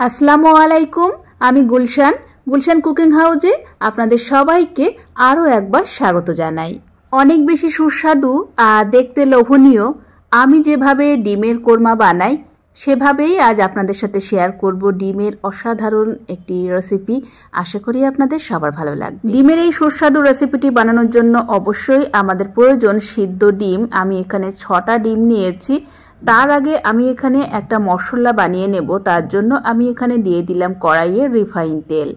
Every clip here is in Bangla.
আসসালামু আলাইকুম। আমি গুলশান গুলশান কুকিং হাউজে আপনাদের সবাইকে আরও একবার স্বাগত জানাই। অনেক বেশি সুস্বাদু আর দেখতে লোভনীয় আমি যেভাবে ডিমের কোরমা বানাই সেভাবেই আজ আপনাদের সাথে শেয়ার করব ডিমের অসাধারণ একটি রেসিপি। আশা করি আপনাদের সবার ভালো লাগবে। ডিমের এই সুস্বাদু রেসিপিটি বানানোর জন্য অবশ্যই আমাদের প্রয়োজন সিদ্ধ ডিম। আমি এখানে 6টা ডিম নিয়েছি। তার আগে আমি এখানে একটা মশলা বানিয়ে নেব। তার জন্য আমি এখানে দিয়ে দিলাম কড়াইয়ে রিফাইন তেল।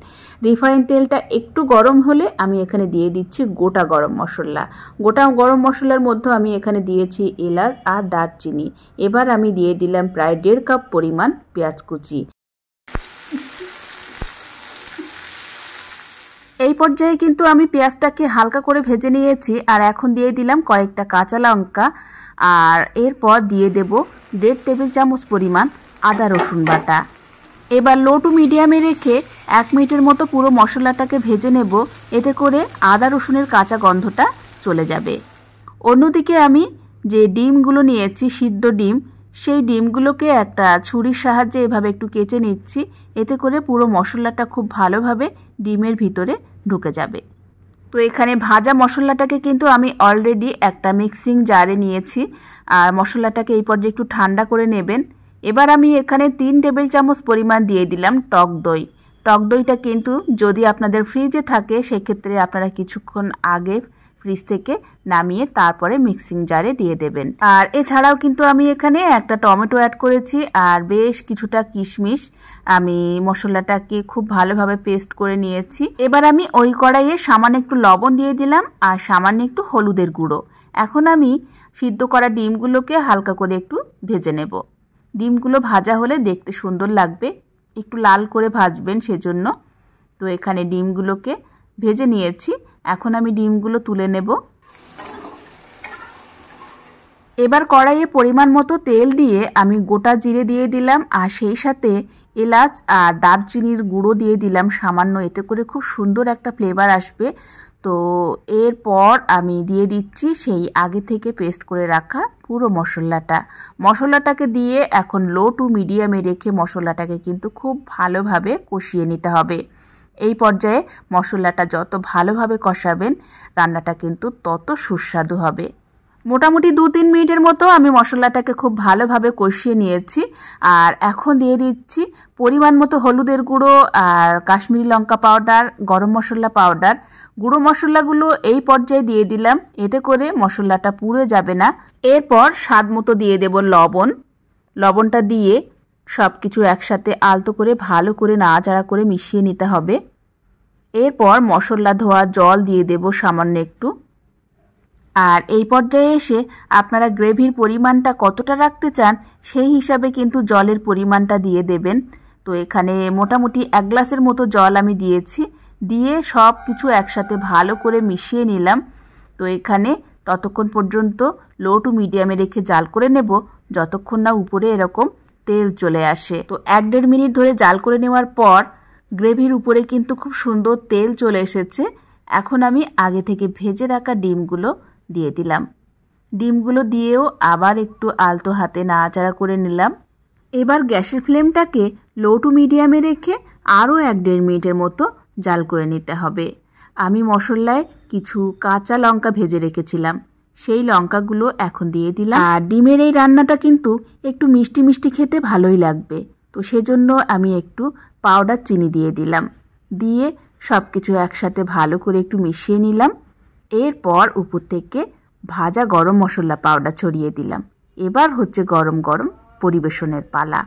রিফাইন তেলটা একটু গরম হলে আমি এখানে দিয়ে দিচ্ছি গোটা গরম মশলা। গোটা গরম মশলার মধ্যে আমি এখানে দিয়েছি এলাচ আর দারচিনি। এবার আমি দিয়ে দিলাম প্রায় 1.5 কাপ পরিমাণ পেঁয়াজ কুচি। এই পর্যায়ে কিন্তু আমি পেঁয়াজটাকে হালকা করে ভেজে নিয়েছি। আর এখন দিয়ে দিলাম কয়েকটা কাঁচা লঙ্কা। আর এরপর দিয়ে দেব 1.5 টেবিল চামচ পরিমাণ আদা রসুন বাটা। এবার লো টু মিডিয়ামে রেখে 1 মিনিটের মতো পুরো মশলাটাকে ভেজে নেব। এতে করে আদা রসুনের কাঁচা গন্ধটা চলে যাবে। অন্যদিকে আমি যে ডিমগুলো নিয়েছি সিদ্ধ ডিম, সেই ডিমগুলোকে একটা ছুরির সাহায্যে এভাবে একটু কেচে নিচ্ছি। এতে করে পুরো মশলাটা খুব ভালোভাবে ডিমের ভিতরে ঢুকে যাবে। তো এখানে ভাজা মশলাটাকে কিন্তু আমি অলরেডি একটা মিক্সিং জারে নিয়েছি। আর মশলাটাকে এই পর্যায়ে একটু ঠান্ডা করে নেবেন। এবার আমি এখানে 3 টেবিল চামচ পরিমাণ দিয়ে দিলাম টক দই। টক দইটা কিন্তু যদি আপনাদের ফ্রিজে থাকে সেক্ষেত্রে আপনারা কিছুক্ষণ আগে ফ্রিজ থেকে নামিয়ে তারপরে মিক্সিং জারে দিয়ে দেবেন। আর এছাড়াও কিন্তু আমি এখানে একটা টমেটো অ্যাড করেছি আর বেশ কিছুটা কিশমিশ। আমি মশলাটাকে খুব ভালোভাবে পেস্ট করে নিয়েছি। এবার আমি ওই কড়াইয়ে সামান্য একটু লবণ দিয়ে দিলাম আর সামান্য একটু হলুদের গুঁড়ো। এখন আমি সিদ্ধ করা ডিমগুলোকে হালকা করে একটু ভেজে নেব। ডিমগুলো ভাজা হলে দেখতে সুন্দর লাগবে, একটু লাল করে ভাজবেন সেজন্য। তো এখানে ডিমগুলোকে ভেজে নিয়েছি। এখন আমি ডিমগুলো তুলে নেব। এবার কড়াইয়ে পরিমাণ মতো তেল দিয়ে আমি গোটা জিরে দিয়ে দিলাম আর সেই সাথে এলাচ আর দারচিনির গুঁড়ো দিয়ে দিলাম সামান্য। এতে করে খুব সুন্দর একটা ফ্লেভার আসবে। তো এরপর আমি দিয়ে দিচ্ছি সেই আগে থেকে পেস্ট করে রাখা পুরো মশলাটাকে দিয়ে এখন লো টু মিডিয়ামে রেখে মশলাটাকে কিন্তু খুব ভালোভাবে কষিয়ে নিতে হবে। এই পর্যায়ে মশলাটা যত ভালোভাবে কষাবেন রান্নাটা কিন্তু তত সুস্বাদু হবে। মোটামুটি 2-3 মিনিটের মতো আমি মশলাটাকে খুব ভালোভাবে কষিয়ে নিয়েছি। আর এখন দিয়ে দিচ্ছি পরিমাণ মতো হলুদের গুঁড়ো আর কাশ্মীরি লঙ্কা পাউডার, গরম মশলা পাউডার। গুঁড়ো মশলাগুলো এই পর্যায়ে দিয়ে দিলাম, এতে করে মশলাটা পুড়ে যাবে না। এরপর স্বাদ মতো দিয়ে দেব লবণ। লবণটা দিয়ে সব কিছু একসাথে আলতো করে ভালো করে নাড়াচাড়া করে মিশিয়ে নিতে হবে। এরপর মশলা ধোয়া জল দিয়ে দেব সামান্য একটু। আর এই পর্যায়ে এসে আপনারা গ্রেভির পরিমাণটা কতটা রাখতে চান সেই হিসাবে কিন্তু জলের পরিমাণটা দিয়ে দেবেন। তো এখানে মোটামুটি 1 গ্লাসের মতো জল আমি দিয়েছি। দিয়ে সব কিছু একসাথে ভালো করে মিশিয়ে নিলাম। তো এখানে ততক্ষণ পর্যন্ত লো টু মিডিয়ামে রেখে জাল করে নেব যতক্ষণ না উপরে এরকম তেল চলে আসে। তো 1-1.5 মিনিট ধরে জাল করে নেওয়ার পর গ্রেভির উপরে কিন্তু খুব সুন্দর তেল চলে এসেছে। এখন আমি আগে থেকে ভেজে রাখা ডিমগুলো দিয়ে দিলাম। ডিমগুলো দিয়েও আবার একটু আলতো হাতে নাড়াচাড়া করে নিলাম। এবার গ্যাসের ফ্লেমটাকে লো টু মিডিয়ামে রেখে আরও 1-1.5 মিনিটের মতো জাল করে নিতে হবে। আমি মশলায় কিছু কাঁচা লঙ্কা ভেজে রেখেছিলাম, সেই লঙ্কাগুলো এখন দিয়ে দিলাম। আর ডিমের এই রান্নাটা কিন্তু একটু মিষ্টি মিষ্টি খেতে ভালোই লাগবে। তো সেজন্য আমি একটু পাউডার চিনি দিয়ে দিলাম। দিয়ে সব কিছু একসাথে ভালো করে একটু মিশিয়ে নিলাম। এরপর উপর থেকে ভাজা গরম মশলা পাউডার ছড়িয়ে দিলাম। এবার হচ্ছে গরম গরম পরিবেশনের পালা।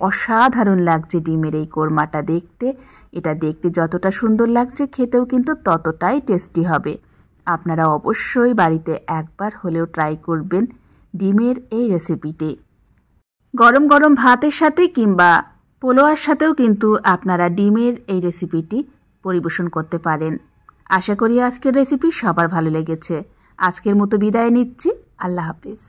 অসাধারণ লাগছে ডিমের এই কোরমাটা দেখতে। এটা দেখতে যতটা সুন্দর লাগছে খেতেও কিন্তু ততটাই টেস্টি হবে। আপনারা অবশ্যই বাড়িতে একবার হলেও ট্রাই করবেন ডিমের এই রেসিপিটি। গরম গরম ভাতের সাথে কিংবা পোলোয়ার সাথেও কিন্তু আপনারা ডিমের এই রেসিপিটি পরিবেশন করতে পারেন। আশা করি আজকের রেসিপি সবার ভালো লেগেছে। আজকের মতো বিদায় নিচ্ছি। আল্লাহ হাফেজ।